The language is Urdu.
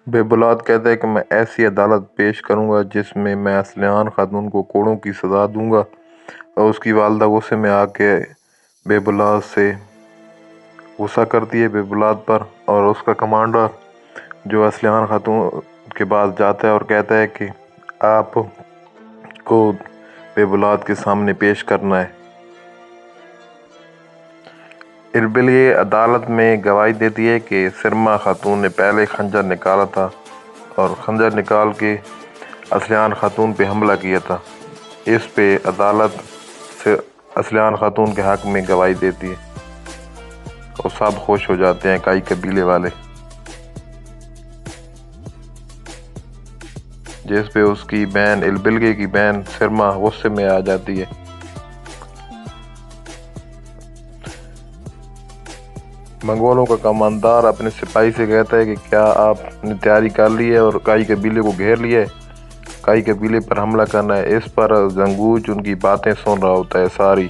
بےبلاد کہتا ہے کہ میں ایسی عدالت پیش کروں گا جس میں اصلیحان خاتون کو کوڑوں کی سزا دوں گا، اور اس کی والدہ غصے میں آ کے بےبلاد سے غصہ کرتی ہے بےبلاد پر، اور اس کا کمانڈر جو اصلیحان خاتون کے پاس جاتا ہے اور کہتا ہے کہ آپ کو بےبلاد کے سامنے پیش کرنا ہے۔ اربل یہ عدالت میں گواہی دیتی ہے کہ سرما خاتون نے پہلے خنجر نکالا تھا اور خنجر نکال کے اصلیحان خاتون پہ حملہ کیا تھا۔ اس پہ عدالت سے اصلیحان خاتون کے حق میں گواہی دیتی ہے اور سب خوش ہو جاتے ہیں، کائی قبیلے والے، جس پہ اس کی بہن البلگے کی بہن سرما غصے میں آ جاتی ہے۔ منگولوں کا کماندار اپنے سپاہی سے کہتا ہے کہ کیا آپ نے تیاری کر لی ہے اور کائی قبیلے کو گھیر لیا ہے، کائی قبیلے پر حملہ کرنا ہے۔ اس پر زنگوج ان کی باتیں سن رہا ہوتا ہے ساری۔